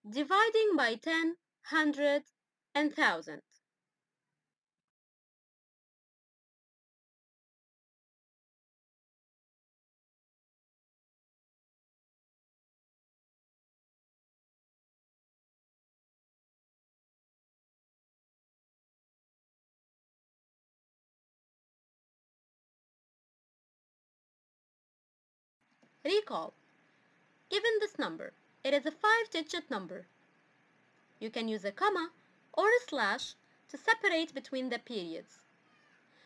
dividing by 10, 100, and 1000. Recall. Given this number, it is a 5-digit number. You can use a comma or a slash to separate between the periods.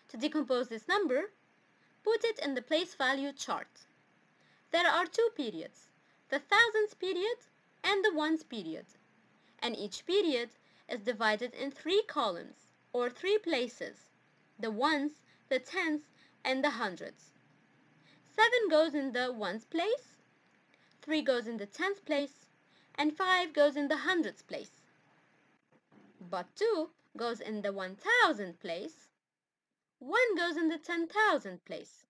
To decompose this number, put it in the place value chart. There are 2 periods, the thousands period and the ones period, and each period is divided in 3 columns or 3 places, the ones, the tens, and the hundreds. 7 goes in the ones place, 3 goes in the tens place, and 5 goes in the hundreds place. But 2 goes in the 1000 place, 1 goes in the 10,000 place.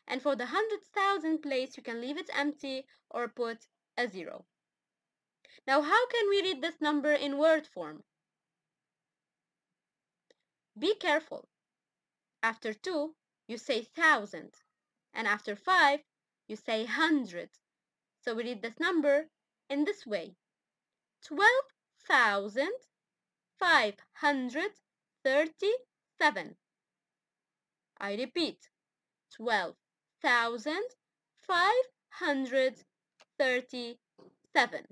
And for the 100,000 place, you can leave it empty or put a 0. Now, how can we read this number in word form? Be careful. After 2, you say 1000, and after 5, you say 100. So we read this number in this way: 12,537. I repeat, 12,537.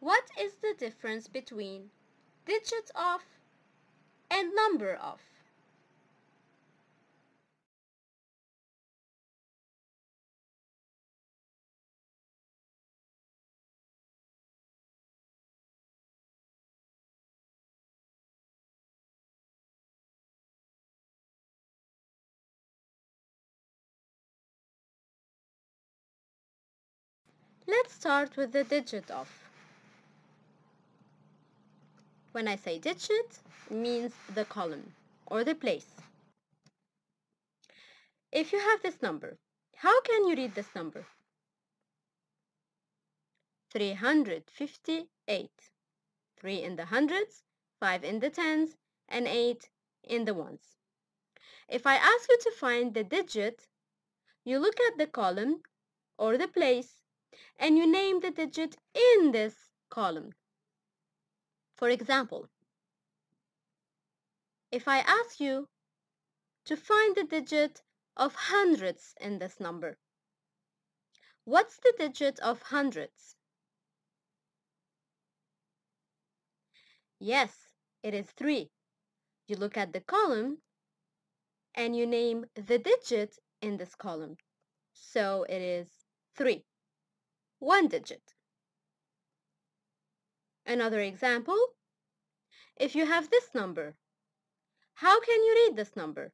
What is the difference between digit of and number of? Let's start with the digit of. When I say digit, it means the column or the place. If you have this number, how can you read this number? 358. 3 in the hundreds, 5 in the tens, and 8 in the ones. If I ask you to find the digit, you look at the column or the place and you name the digit in this column. For example, if I ask you to find the digit of hundreds in this number, what's the digit of hundreds? Yes, it is 3. You look at the column and you name the digit in this column. So it is 3. 1 digit. Another example, if you have this number, how can you read this number?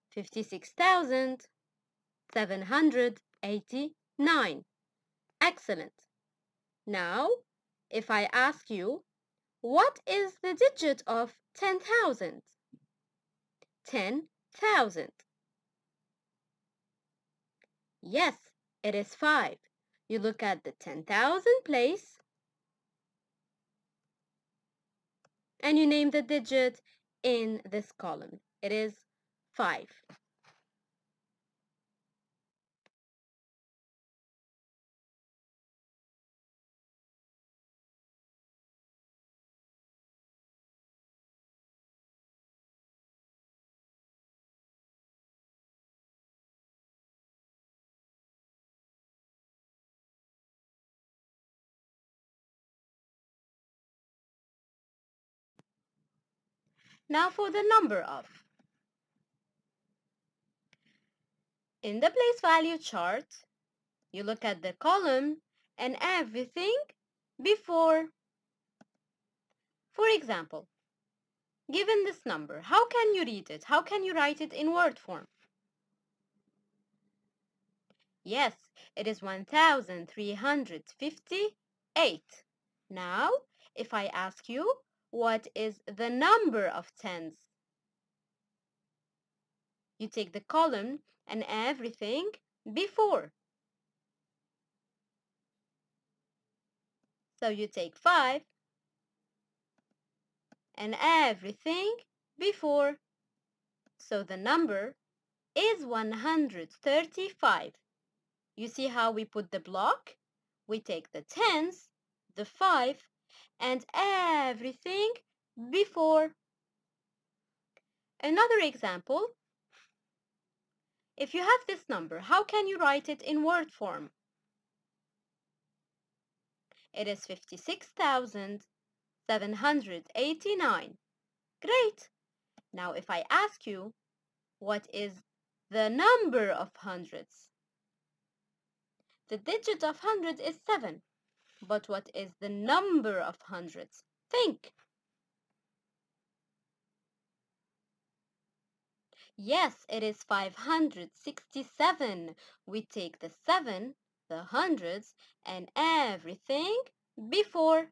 56,789. Excellent. Now, if I ask you, what is the digit of 10,000? 10,000. Yes, it is 5. You look at the 10,000 place and you name the digit in this column. It is 5. Now for the number of. In the place value chart, you look at the column and everything before. For example, given this number, how can you read it? How can you write it in word form? Yes, it is 1,358. Now, if I ask you, what is the number of tens? You take the column and everything before. So you take 5 and everything before. So the number is 135. You see how we put the block? We take the tens, the 5, and everything before. Another example, if you have this number, how can you write it in word form? It is 56,789. Great! Now if I ask you, what is the number of hundreds? The digit of hundred is 7. But what is the number of hundreds? Think. Yes, it is 567. We take the 7, the hundreds, and everything before.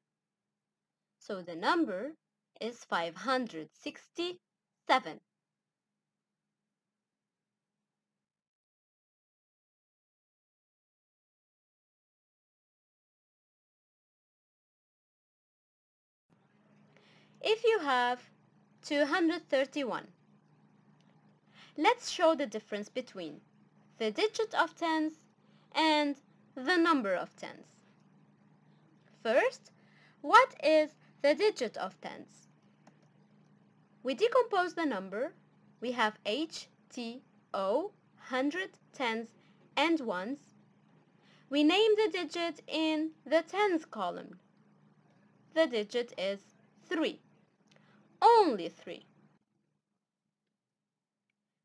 So the number is 567. If you have 231, let's show the difference between the digit of tens and the number of tens. First, what is the digit of tens? We decompose the number. We have H, T, O, hundred, tens, and ones. We name the digit in the tens column. The digit is 3. Only 3.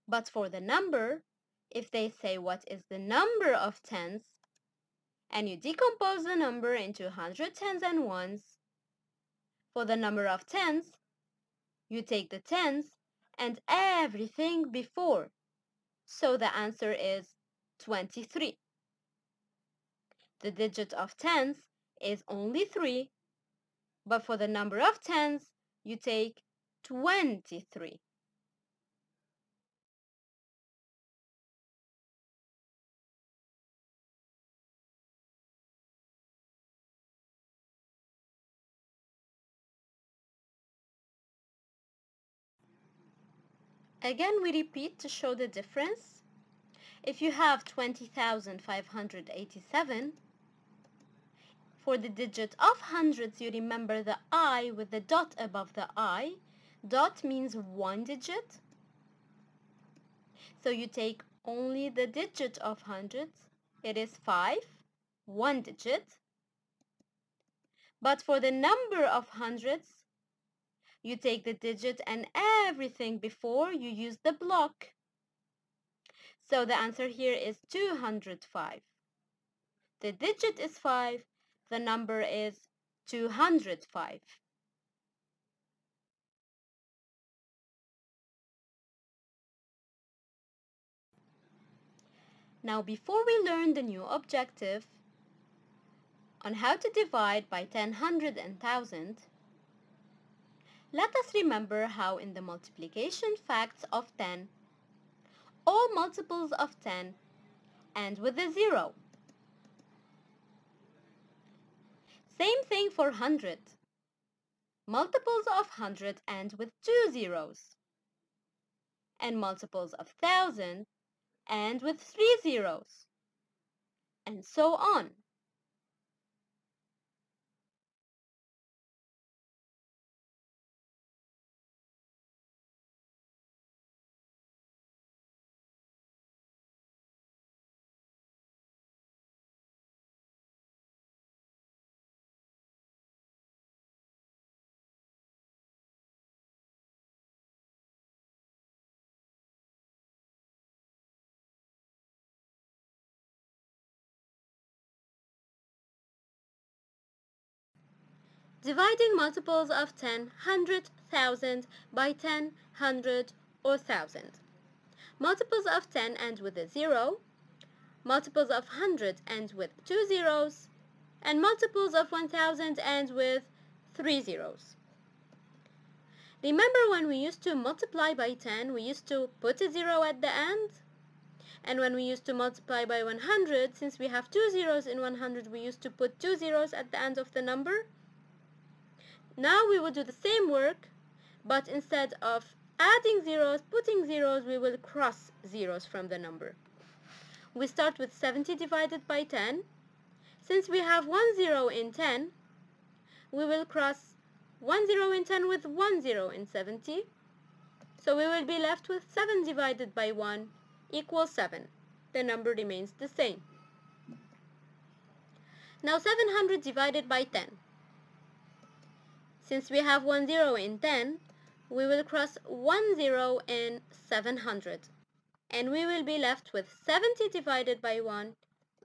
But for the number, if they say what is the number of tens, and you decompose the number into hundred, tens, and ones, for the number of tens, you take the tens and everything before. So the answer is 23. The digit of tens is only 3, but for the number of tens, you take 23. Again, we repeat to show the difference. If you have 20,587, for the digit of hundreds, you remember the I with the dot above the I. Dot means one digit. So you take only the digit of hundreds. It is 5, one digit. But for the number of hundreds, you take the digit and everything before you use the block. So the answer here is 205. The digit is 5. The number is 205. Now before we learn the new objective on how to divide by 10, 100, and 1000, let us remember how in the multiplication facts of 10, all multiples of 10 end with a 0. Same thing for 100. Multiples of 100 end with 2 zeros. And multiples of 1000 end with 3 zeros. And so on. Dividing multiples of 10, 100, 1000 by 10, 100, or 1000. Multiples of 10 end with a 0, multiples of 100 end with 2 zeros, and multiples of 1000 end with 3 zeros. Remember when we used to multiply by 10, we used to put a 0 at the end? And when we used to multiply by 100, since we have 2 zeros in 100, we used to put 2 zeros at the end of the number. Now we will do the same work, but instead of adding zeros, putting zeros, we will cross zeros from the number. We start with 70 divided by 10. Since we have 1 zero in 10, we will cross 1 zero in 10 with 1 zero in 70. So we will be left with 7 divided by 1 equals 7. The number remains the same. Now 700 divided by 10. Since we have 1 zero in 10, we will cross 1 zero in 700. And we will be left with 70 divided by 1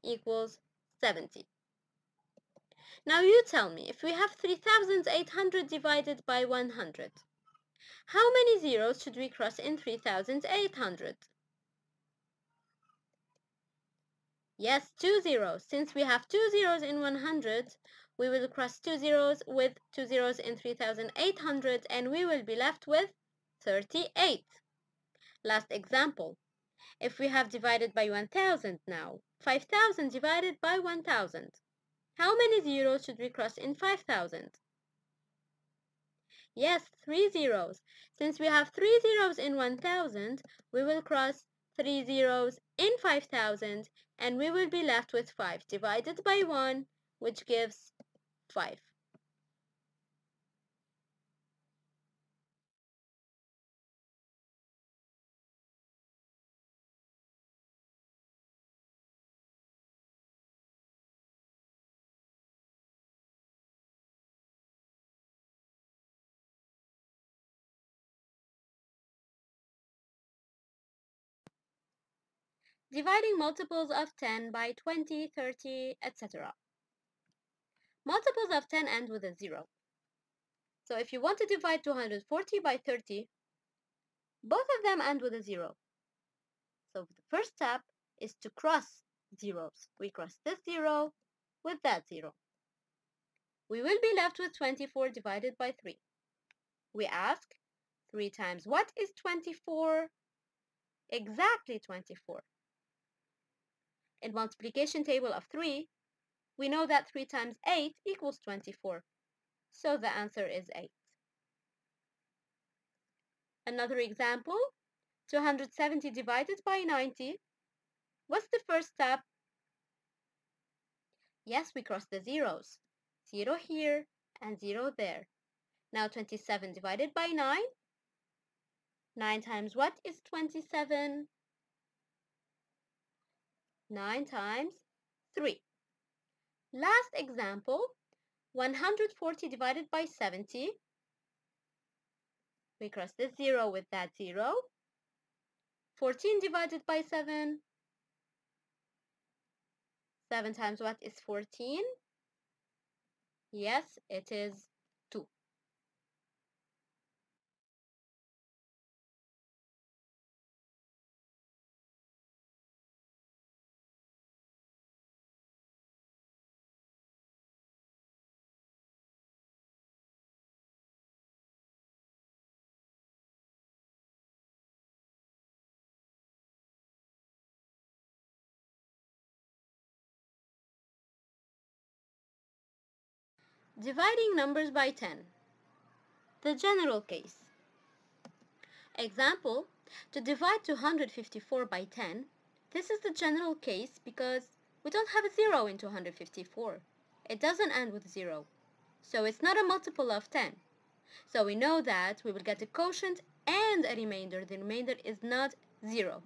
equals 70. Now you tell me, if we have 3,800 divided by 100, how many zeros should we cross in 3,800? Yes, 2 zeros. Since we have 2 zeros in 100, we will cross 2 zeros with 2 zeros in 3,800 and we will be left with 38. Last example. If we have divided by 1,000 now, 5,000 divided by 1,000. How many zeros should we cross in 5,000? Yes, 3 zeros. Since we have 3 zeros in 1,000, we will cross 3 zeros in 5,000 and we will be left with 5 divided by 1, which gives 5. Dividing multiples of 10 by 20, 30, etc. Multiples of 10 end with a 0. So if you want to divide 240 by 30, both of them end with a 0. So the first step is to cross zeros. We cross this 0 with that 0. We will be left with 24 divided by 3. We ask, 3 times what is 24? Exactly 24. In multiplication table of 3, we know that 3 times 8 equals 24. So the answer is 8. Another example, 270 divided by 90. What's the first step? Yes, we cross the zeros. 0 here and 0 there. Now 27 divided by 9. 9 times what is 27? 9 times 3. Last example, 140 divided by 70. We cross the 0 with that 0. 14 divided by 7. 7 times what is 14? Yes, it is 2. Dividing numbers by 10. The general case. Example, to divide 254 by 10, this is the general case because we don't have a 0 in 254. It doesn't end with 0. So it's not a multiple of 10. So we know that we will get a quotient and a remainder. The remainder is not 0.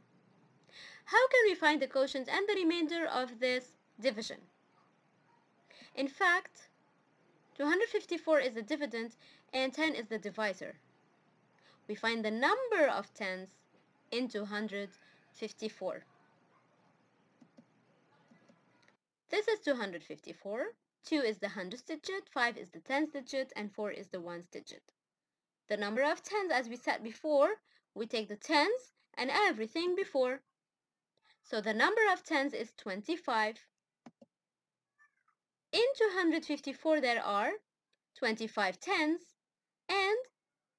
How can we find the quotient and the remainder of this division? In fact, 254 is the dividend and 10 is the divisor. We find the number of tens in 254. This is 254. 2 is the hundredths digit, 5 is the tens digit, and 4 is the ones digit. The number of tens, as we said before, we take the tens and everything before. So the number of tens is 25. In 254 there are 25 tens and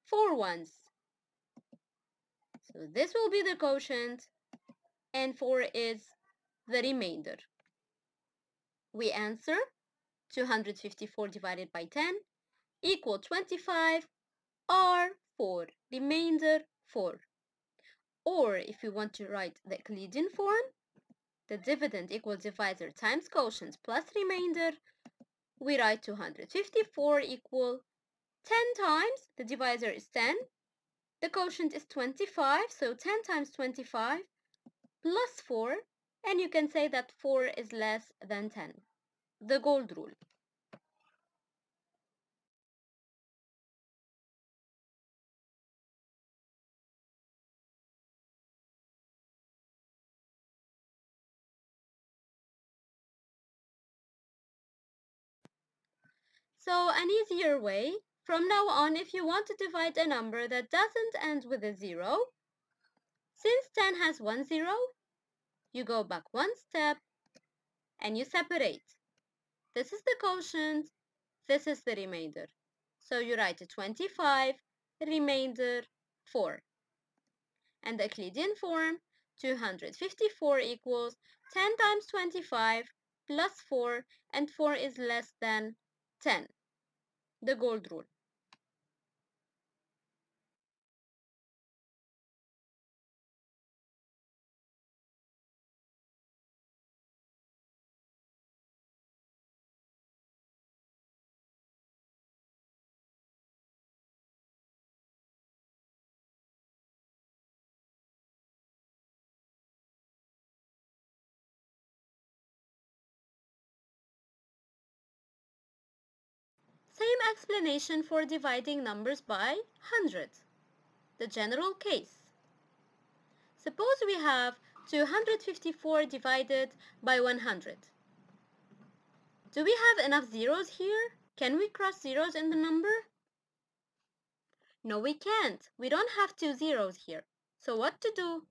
4 ones. So this will be the quotient, and 4 is the remainder. We answer 254 divided by 10 equal 25, or 4, remainder 4. Or if we want to write the Euclidean form, the dividend equals divisor times quotient plus remainder, we write 254 equal 10 times, the divisor is 10, the quotient is 25, so 10 times 25 plus 4, and you can say that 4 is less than 10. The gold rule. So an easier way, from now on, if you want to divide a number that doesn't end with a 0, since 10 has 1 0, you go back one step and you separate. This is the quotient, this is the remainder. So you write 25, remainder 4. And the Euclidean form, 254 equals 10 times 25 plus 4, and 4 is less than 10. The gold rule. Same explanation for dividing numbers by hundreds. The general case. Suppose we have 254 divided by 100. Do we have enough zeros here? Can we cross zeros in the number? No, we can't. We don't have 2 zeros here. So what to do?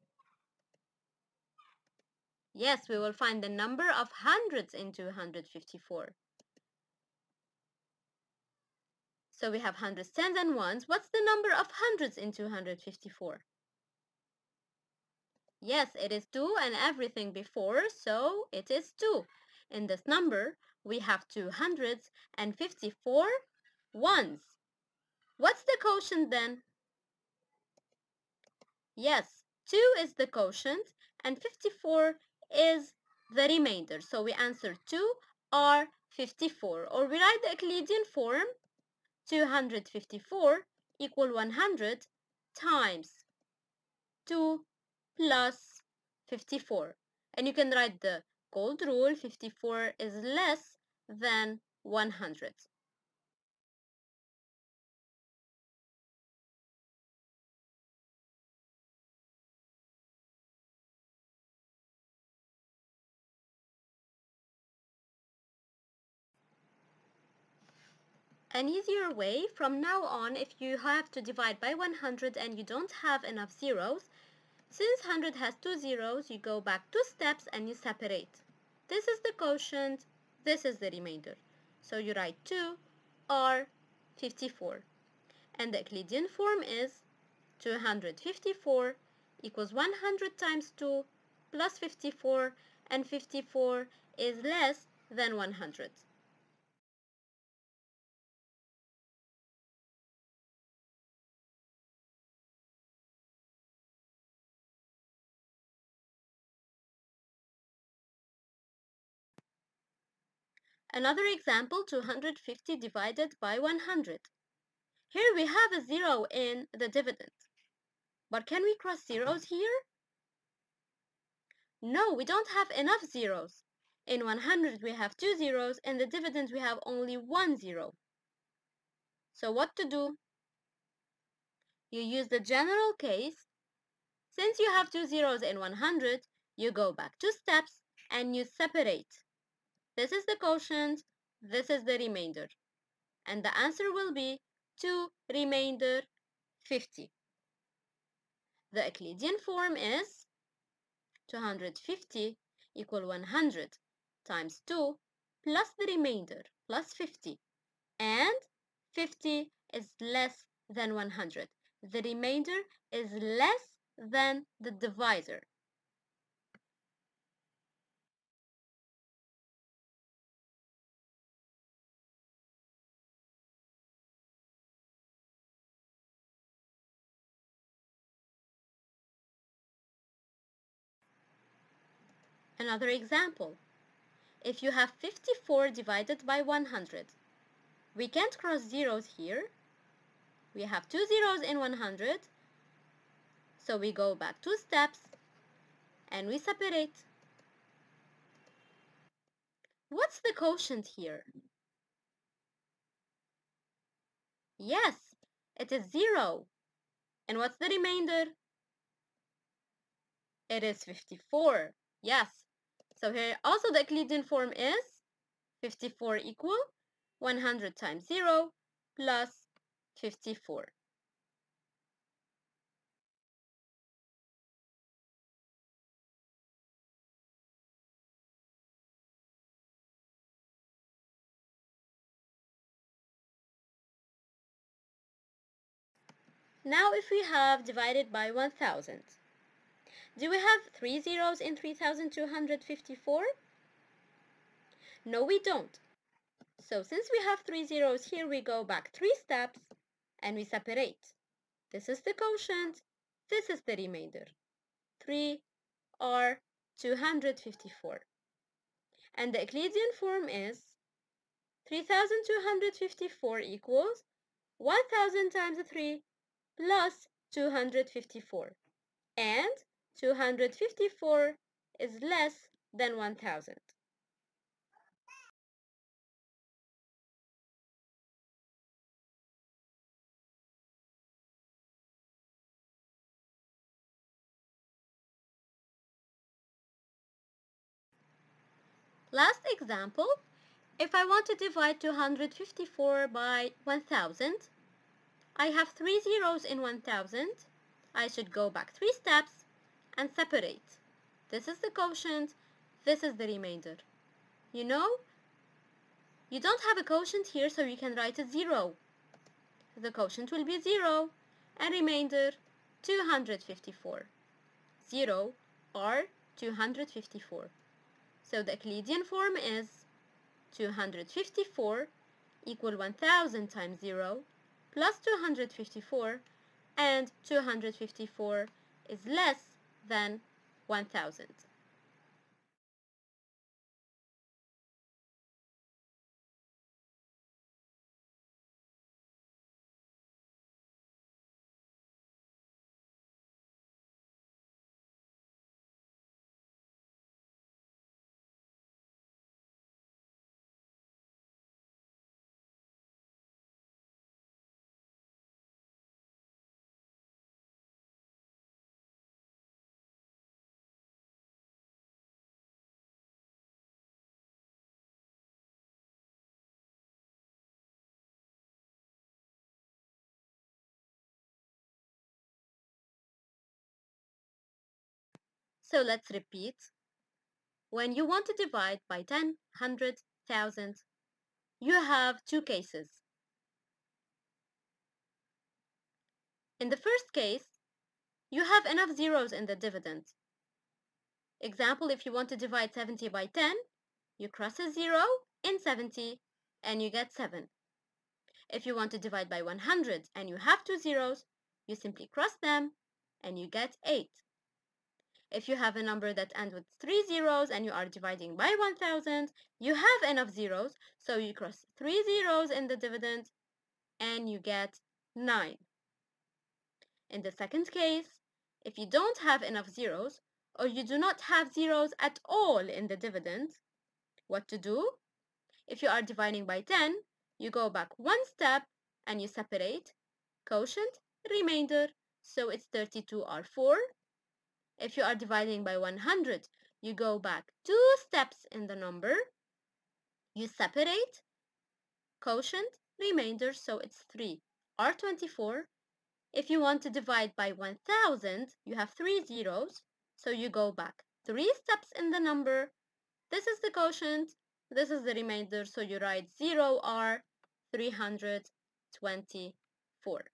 Yes, we will find the number of hundreds in 254. So we have hundreds, tens, and ones. What's the number of hundreds in 254? Yes, it is 2 and everything before, so it is 2. In this number, we have 254 ones. What's the quotient then? Yes, 2 is the quotient and 54 is the remainder. So we answer 2 or 54. Or we write the Euclidean form, 254 equal 100 times 2 plus 54. And you can write the gold rule, 54 is less than 100. An easier way, from now on, if you have to divide by 100 and you don't have enough zeros, since 100 has 2 zeros, you go back 2 steps and you separate. This is the quotient, this is the remainder. So you write 2 or 54. And the Euclidean form is 254 equals 100 times 2 plus 54, and 54 is less than 100. Another example, 250 divided by 100. Here we have a 0 in the dividend. But can we cross zeros here? No, we don't have enough zeros. In 100 we have 2 zeros, in the dividend we have only 1 zero. So what to do? You use the general case. Since you have 2 zeros in 100, you go back 2 steps and you separate. This is the quotient, this is the remainder. And the answer will be 2 remainder 50. The Euclidean form is 250 equal 100 times 2 plus the remainder plus 50. And 50 is less than 100. The remainder is less than the divisor. Another example. If you have 54 divided by 100, we can't cross zeros here. We have two zeros in 100, so we go back 2 steps and we separate. What's the quotient here? Yes, it is 0. And what's the remainder? It is 54. Yes. So here also the Euclidean form is 54 equal 100 times 0 plus 54. Now if we have divided by 1000, do we have 3 zeros in 3254? No, we don't. So since we have 3 zeros here, we go back 3 steps and we separate. This is the quotient, this is the remainder. 3 or 254. And the Euclidean form is 3254 equals 1000 times 3 plus 254. And 254 is less than 1000. Last example, if I want to divide 254 by 1000, I have 3 zeros in 1000. I should go back 3 steps and separate. This is the quotient, this is the remainder. You know, you don't have a quotient here, so you can write a 0. The quotient will be 0, and remainder 254. 0 or 254. So the Euclidean form is 254 equal 1000 times 0 plus 254, and 254 is less than 1000. So let's repeat. When you want to divide by 10, 100, 1000, you have two cases. In the first case, you have enough zeros in the dividend. Example, if you want to divide 70 by 10, you cross a 0 in 70 and you get 7. If you want to divide by 100 and you have two zeros, you simply cross them and you get 8. If you have a number that ends with 3 zeros and you are dividing by 1000, you have enough zeros, so you cross 3 zeros in the dividend and you get 9. In the second case, if you don't have enough zeros, or you do not have zeros at all in the dividend, what to do? If you are dividing by 10, you go back 1 step and you separate quotient, remainder, so it's 32R4. If you are dividing by 100, you go back 2 steps in the number, you separate quotient, remainder, so it's 3R24. If you want to divide by 1000, you have 3 zeros, so you go back 3 steps in the number. This is the quotient, this is the remainder, so you write 0R324.